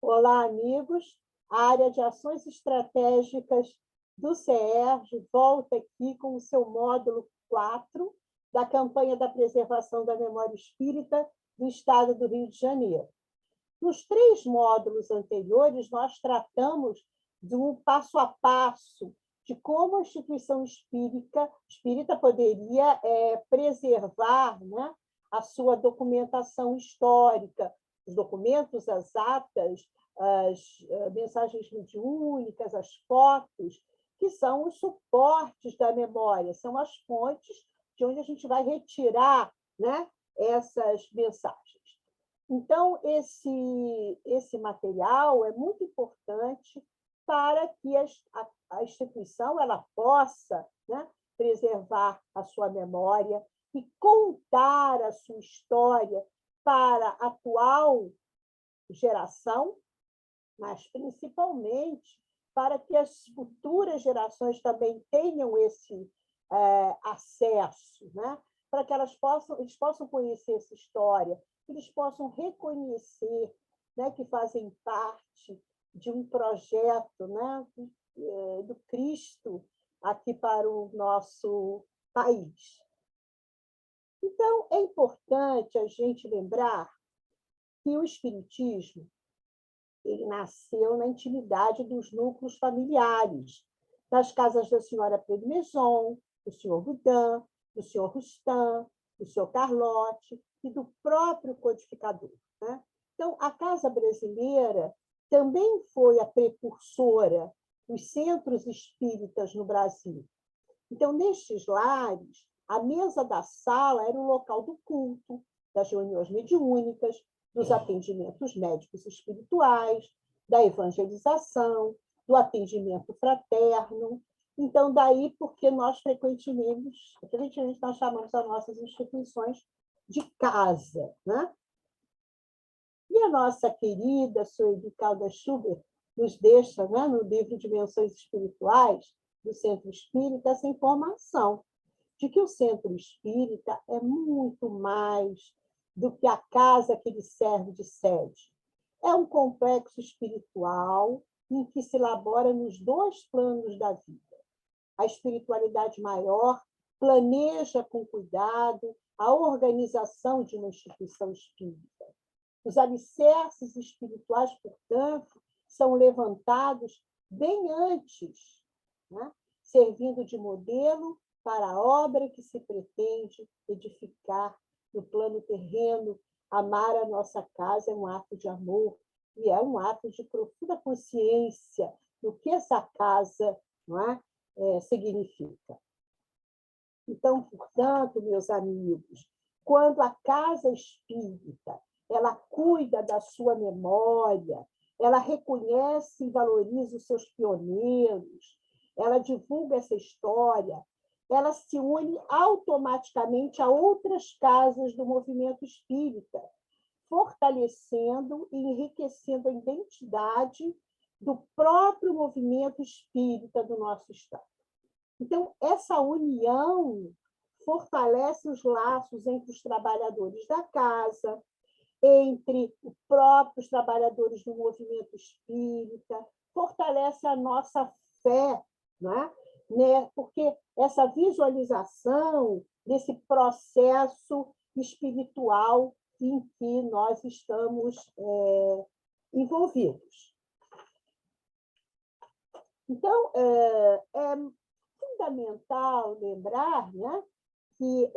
Olá, amigos. A área de ações estratégicas do CERJ volta aqui com o seu módulo 4 da campanha da preservação da memória espírita do Estado do Rio de Janeiro. Nos 3 módulos anteriores, nós tratamos de um passo a passo de como a instituição espírita poderia preservar, né, a sua documentação histórica, os documentos, as atas, as mensagens mediúnicas, as fotos, que são os suportes da memória, são as fontes de onde a gente vai retirar, né, essas mensagens. Então, esse material é muito importante para que a instituição ela possa, né, preservar a sua memória e contar a sua história para a atual geração, mas principalmente para que as futuras gerações também tenham esse acesso, né? Para que eles possam conhecer essa história, que eles possam reconhecer, né, que fazem parte de um projeto, né, do Cristo aqui para o nosso país. Então, é importante a gente lembrar que o Espiritismo ele nasceu na intimidade dos núcleos familiares, nas casas da senhora Pedro Maison, do senhor Boudin, do senhor Rustam, do senhor Carlotti e do próprio codificador, né? Então, a Casa Brasileira também foi a precursora dos centros espíritas no Brasil. Então, nestes lares, a mesa da sala era o local do culto, das reuniões mediúnicas, dos atendimentos médicos espirituais, da evangelização, do atendimento fraterno. Então, daí porque nós frequentemente nós chamamos as nossas instituições de casa, né? E a nossa querida Soebi Caldas Schubert nos deixa, né, no livro Dimensões Espirituais do Centro Espírita, essa informação de que o Centro Espírita é muito mais do que a casa que lhe serve de sede. É um complexo espiritual em que se elabora nos 2 planos da vida. A espiritualidade maior planeja com cuidado a organização de uma instituição espírita. Os alicerces espirituais, portanto, são levantados bem antes, né, servindo de modelo para a obra que se pretende edificar no plano terreno. Amar a nossa casa é um ato de amor e é um ato de profunda consciência do que essa casa, não é, significa. Então, portanto, meus amigos, quando a casa espírita ela cuida da sua memória, ela reconhece e valoriza os seus pioneiros, ela divulga essa história, ela se une automaticamente a outras casas do movimento espírita, fortalecendo e enriquecendo a identidade do próprio movimento espírita do nosso Estado. Então, essa união fortalece os laços entre os trabalhadores da casa, entre os próprios trabalhadores do movimento espírita, fortalece a nossa fé, né? Porque essa visualização desse processo espiritual em que nós estamos envolvidos. Então, é fundamental lembrar, né, que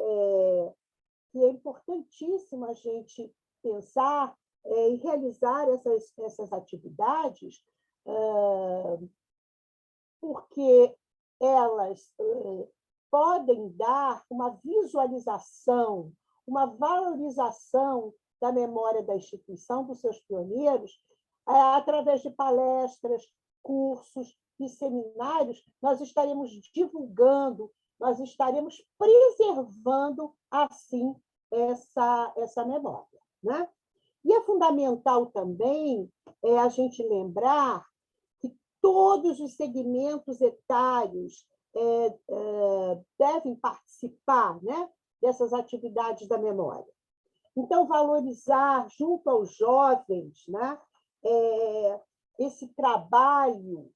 é importantíssimo a gente pensar e realizar essas atividades, porque elas podem dar uma visualização, uma valorização da memória da instituição, dos seus pioneiros, através de palestras, cursos e seminários. Nós estaremos divulgando, nós estaremos preservando, assim, essa memória, né? E é fundamental também a gente lembrar que todos os segmentos etários devem participar, né, dessas atividades da memória. Então, valorizar junto aos jovens, né, esse trabalho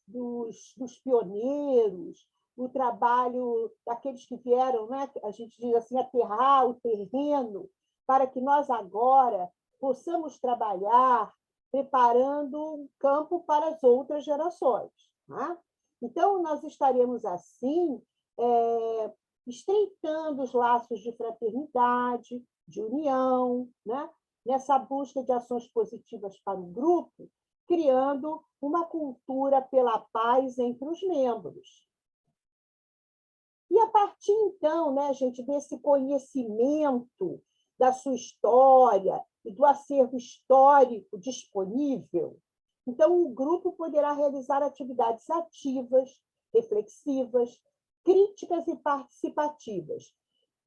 dos pioneiros, o trabalho daqueles que vieram, né, a gente diz assim, aterrar o terreno, para que nós agora possamos trabalhar preparando um campo para as outras gerações. Né? Então, nós estaremos, assim, estreitando os laços de fraternidade, de união, né? Nessa busca de ações positivas para o grupo, criando uma cultura pela paz entre os membros. E a partir, então, né, gente, desse conhecimento da sua história e do acervo histórico disponível, então o grupo poderá realizar atividades ativas, reflexivas, críticas e participativas,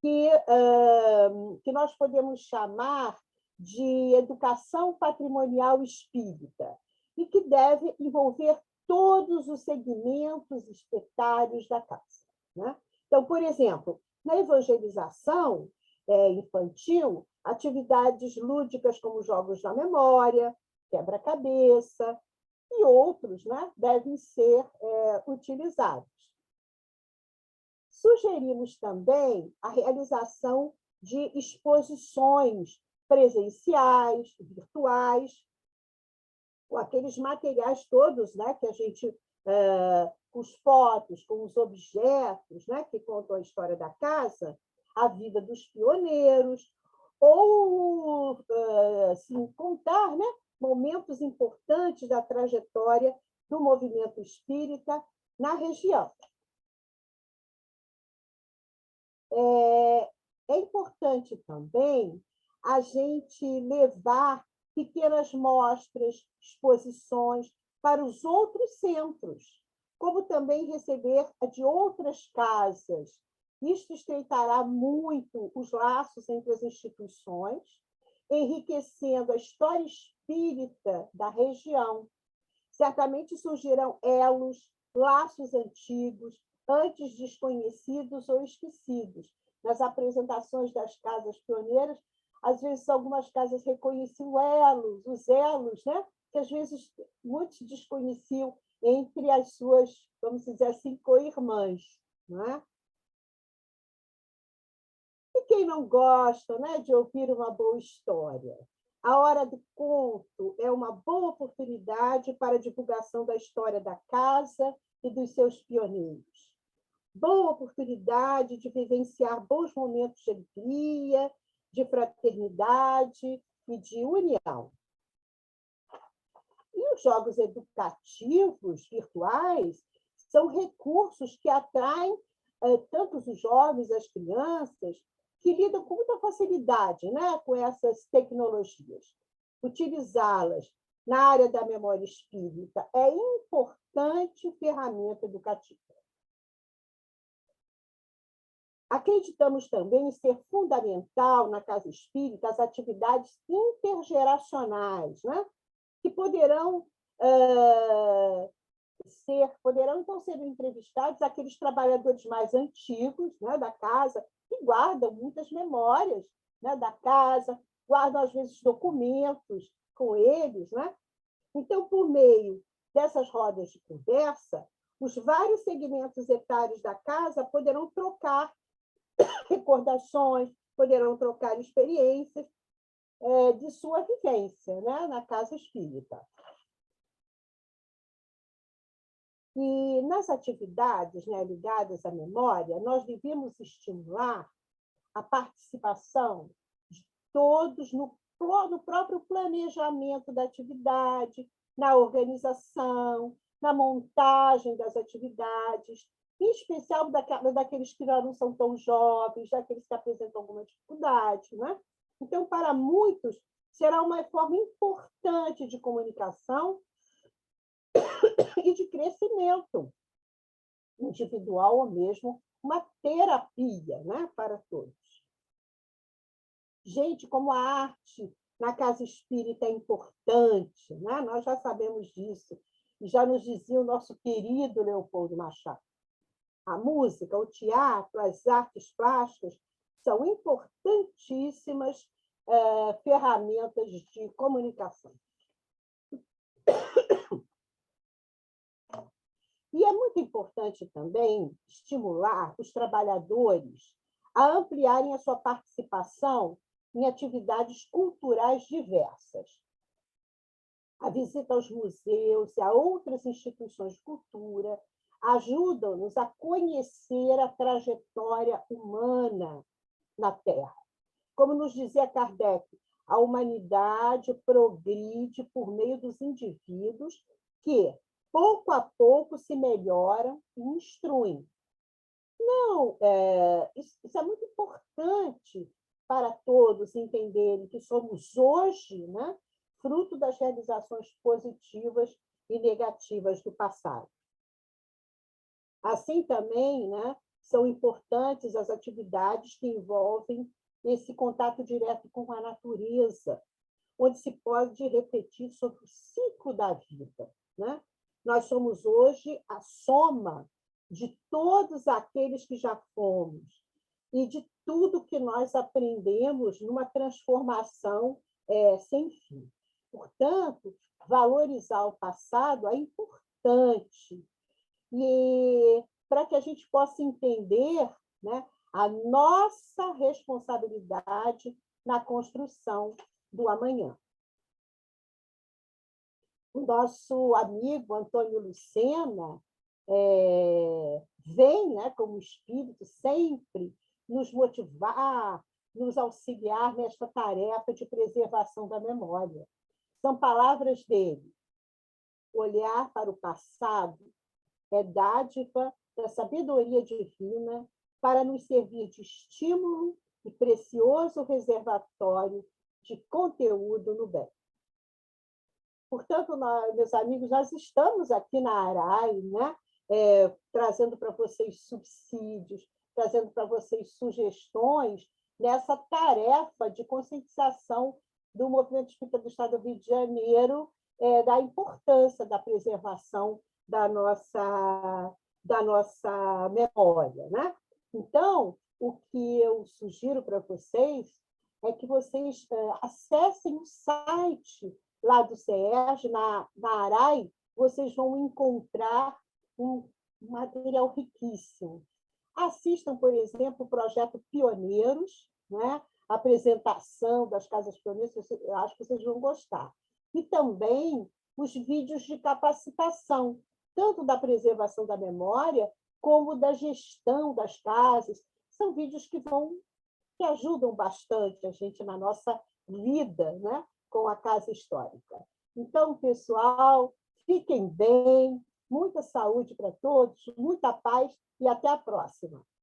que nós podemos chamar de educação patrimonial espírita, e que deve envolver todos os segmentos espectários da casa. Né? Então, por exemplo, na evangelização infantil, atividades lúdicas como jogos da memória, quebra-cabeça e outros, né, devem ser utilizados. Sugerimos também a realização de exposições presenciais, virtuais, com aqueles materiais todos, né, que a gente, com as fotos, com os objetos, né, que contam a história da casa, a vida dos pioneiros, ou assim, contar, né, momentos importantes da trajetória do movimento espírita na região. É importante também a gente levar pequenas mostras, exposições para os outros centros, como também receber de outras casas. Isto estreitará muito os laços entre as instituições, enriquecendo a história espírita da região. Certamente surgirão elos, laços antigos, antes desconhecidos ou esquecidos. Nas apresentações das casas pioneiras, às vezes algumas casas reconheciam os elos, né? Que às vezes muitos desconheciam entre as suas, vamos dizer assim, co-irmãs. Não é? E quem não gosta, né, de ouvir uma boa história? A Hora do Conto é uma boa oportunidade para a divulgação da história da casa e dos seus pioneiros. Boa oportunidade de vivenciar bons momentos de alegria, de fraternidade e de união. E os jogos educativos virtuais são recursos que atraem tanto os jovens, as crianças, que lidam com muita facilidade, né, com essas tecnologias. Utilizá-las na área da memória espírita é importante ferramenta educativa. Acreditamos também em ser fundamental na casa espírita as atividades intergeracionais, né, que poderão então ser entrevistados aqueles trabalhadores mais antigos, né, da casa, que guardam muitas memórias, né, da casa, guardam, às vezes, documentos com eles. Né? Então, por meio dessas rodas de conversa, os vários segmentos etários da casa poderão trocar recordações, poderão trocar experiências de sua vivência, né, na casa espírita. E nas atividades, né, ligadas à memória, nós devemos estimular a participação de todos no próprio planejamento da atividade, na organização, na montagem das atividades, em especial daqueles que já não são tão jovens, daqueles que apresentam alguma dificuldade. Né? Então, para muitos, será uma forma importante de comunicação e de crescimento individual, ou mesmo uma terapia, né, para todos. Gente, como a arte na casa espírita é importante, né? Nós já sabemos disso, e já nos dizia o nosso querido Leopoldo Machado. A música, o teatro, as artes plásticas são importantíssimas ferramentas de comunicação. E é muito importante também estimular os trabalhadores a ampliarem a sua participação em atividades culturais diversas. A visita aos museus e a outras instituições de cultura ajudam-nos a conhecer a trajetória humana na Terra. Como nos dizia Kardec, a humanidade progride por meio dos indivíduos que, pouco a pouco, se melhoram e instruem. Não, isso é muito importante para todos entenderem que somos hoje, né, fruto das realizações positivas e negativas do passado. Assim também, né, são importantes as atividades que envolvem esse contato direto com a natureza, onde se pode refletir sobre o ciclo da vida, né? Nós somos hoje a soma de todos aqueles que já fomos e de tudo que nós aprendemos numa transformação sem fim. Portanto, valorizar o passado é importante e para que a gente possa entender, né, a nossa responsabilidade na construção do amanhã. O nosso amigo Antônio Lucena vem, né, como espírito, sempre nos motivar, nos auxiliar nesta tarefa de preservação da memória. São palavras dele. Olhar para o passado é dádiva da sabedoria divina para nos servir de estímulo e precioso reservatório de conteúdo no bem. Portanto, meus amigos, nós estamos aqui na ARAI, né, trazendo para vocês subsídios, trazendo para vocês sugestões nessa tarefa de conscientização do Movimento Espírita do Estado do Rio de Janeiro, da importância da preservação da nossa memória, né? Então, o que eu sugiro para vocês é que vocês acessem o site lá do CERJ, na ARAI, vocês vão encontrar um material riquíssimo. Assistam, por exemplo, o projeto Pioneiros, né? A apresentação das Casas Pioneiras, eu acho que vocês vão gostar. E também os vídeos de capacitação, tanto da preservação da memória, como da gestão das casas. São vídeos que ajudam bastante a gente na nossa vida, né, com a Casa Histórica. Então, pessoal, fiquem bem, muita saúde para todos, muita paz e até a próxima.